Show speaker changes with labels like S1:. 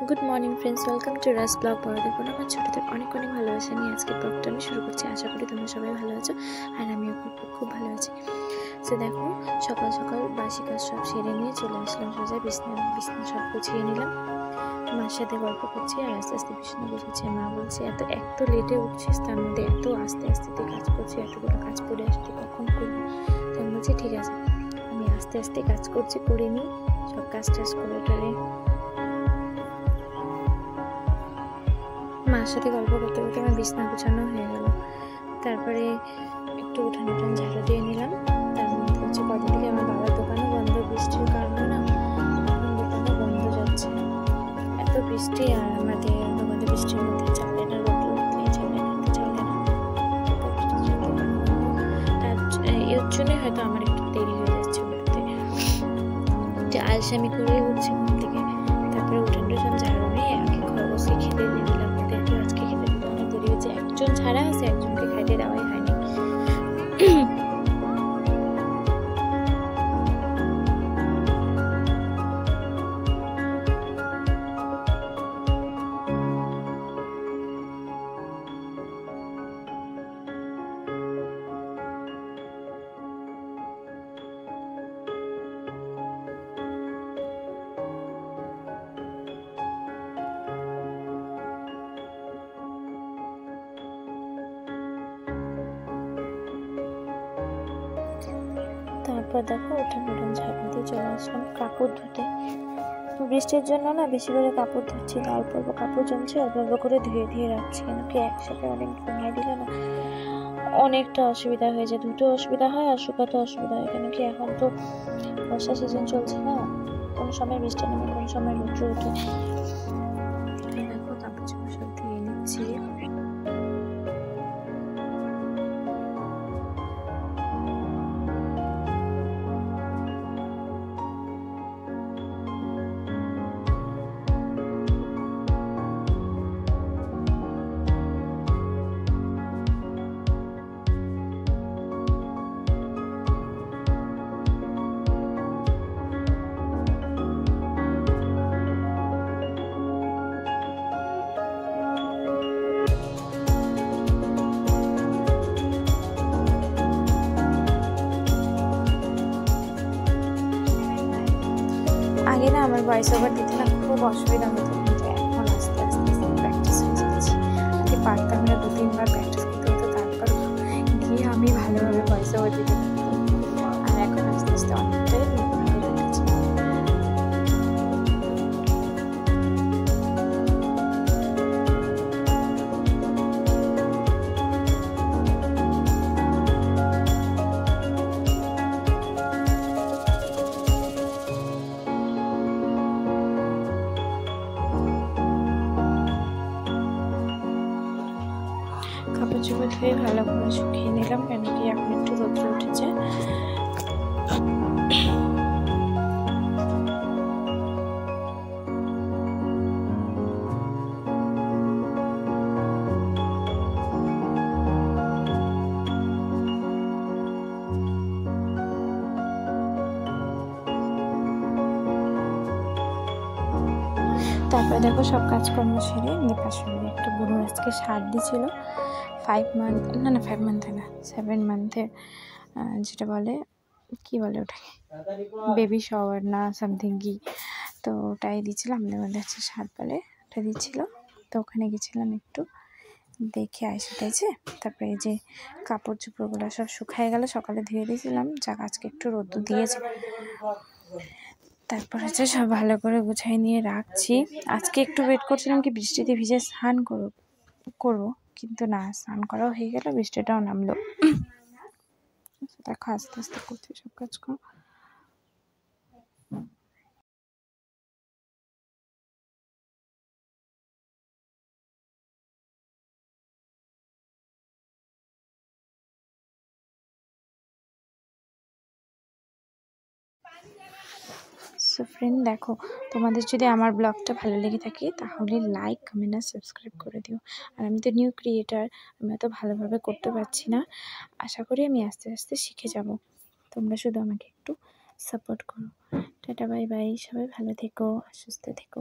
S1: Good morning friends, welcome to Raj blog. বড়দের কোনো আমার ছোটদের অনেক অনেক ভালোবাসা নিয়ে আজকে ব্লগটা আমি শুরু করছি। আশা করি তোমরা সবাই ভালো আছো আর আমিও খুব ভালো আছি। সো দেখো, সকাল সকাল বাসি কাজ সব সেরে নিয়ে চলে আসলাম সোজা বিছনা সব গুছিয়ে নিলাম। মার সাথে গল্প করছি আর আস্তে আস্তে বিছানা গুছাচ্ছি। মা বলছে এত লেটে উঠছিস, তার মধ্যে এত আস্তে আস্তে তুই কাজ করছি, এতগুলো কাজ পড়ে আসতে কখন করবি? তো আমি বলছি ঠিক আছে, আমি আস্তে আস্তে কাজ করছি, করে নিই। সব কাজ টাজ করে টরে মার সাথে গল্প করতে করতে আমার বিছনা গুছানো হয়ে গেল। তারপরে একটু উঠান ঝাড়ু দিয়ে নিলাম। তার মধ্যে হচ্ছে কদিন থেকে আমার বাবার দোকানও বন্ধ, বৃষ্টির কারণে না দোকানও বন্ধ যাচ্ছে। এত বৃষ্টি আর আমাদের দোকানে বৃষ্টির মধ্যে চলে না, রোদ উঠলেই চলে না। এর জন্যই হয়তো আমার একটু দেরি হয়ে যাচ্ছে উঠতে, যে আলসামি করে উঠছি ঘুম থেকে। তারপরে উঠান ঝাড়ু নিয়ে আগে ঘর বসে খেতে দিয়ে দিলাম। আজকে খেতে দিতে অনেক দেরি হয়েছে, একজন ছাড়া আছে, একজনকে খাইতে দেওয়াই হয়নি। তারপর দেখো উঠান ঝাড়ু দিয়ে চলে আসলাম কাপড় ধুতে। বৃষ্টির জন্য না বেশি করে কাপড় ধুচ্ছি না, অল্প অল্প কাপড় জমছে, অল্প অল্প করে ধুয়ে রাখছি। কেন কি একসাথে অনেক ঘুমিয়ে দিলে না অনেকটা অসুবিধা হয়ে যায়, ধুতে অসুবিধা হয় আর শুকাতে অসুবিধা হয়। কেন কি এখন তো বর্ষা সিজন চলছে না, কোনো সময় বৃষ্টি নামে, কোনো সময় রৌদ্র ওঠে। দেখো কাপড় চোপড় সব ধুয়ে নিচ্ছি। আগে না আমার ভয়েস ওভার দিতে না খুব অসুবিধা হতো, কিন্তু এখন আস্তে আস্তে প্র্যাকটিস হয়ে যাচ্ছে। আগে পারতাম না, 2-3 বার প্র্যাকটিস করতে হতো, তারপর গিয়ে আমি ভালোভাবে ভয়েস ওভার দিতে পারতাম। আর এখন আস্তে আস্তে অনেকটাই ভালো লেগেছে। কাপড় চোপড় ধুয়ে ভালো করে শুকিয়ে নিলাম, কেন কি এখন একটু রোদ্র উঠেছে। তারপরে দেখো সব কাজকর্ম সেরে পাশে একটা বুড়ো আজকে সার দিয়েছিল 5 মান্থ না 7 মান্থের, যেটা বলে কি বলে ওটাকে, বেবি শাওয়ার না সামথিং কি, তো ওটাই দিচ্ছিলাম। আমাদের মধ্যে হচ্ছে সার পালে ওটা দিচ্ছিল, তো ওখানে গেছিলাম একটু দেখে সেটাইছে। তারপরে এই যে কাপড় চোপড়গুলো সব শুকায় গেল, সকালে ধুয়ে দিয়েছিলাম, যাক আজকে একটু রোদ্দুর দিয়েছে। তারপর হচ্ছে সব ভালো করে গুছাই নিয়ে রাখছি। আজকে একটু ওয়েট করছিলাম কি বৃষ্টিতে ভিজে স্নান করবো, কিন্তু না, স্নান করাও হয়ে গেল, বৃষ্টিটাও নামলো। দেখো আস্তে আস্তে করছি সব কাজ কর। সো ফ্রেন্ড দেখো, তোমাদের যদি আমার ব্লগটা ভালো লেগে থাকে তাহলে লাইক, কমেন্ট আর সাবস্ক্রাইব করে দিও। আর আমি তো নিউ ক্রিয়েটার, আমি অত ভালোভাবে করতে পারছি না, আশা করি আমি আস্তে আস্তে শিখে যাব। তোমরা শুধু আমাকে একটু সাপোর্ট করো। টাটা, বাই বাই, সবাই ভালো থেকো, সুস্থ থেকো।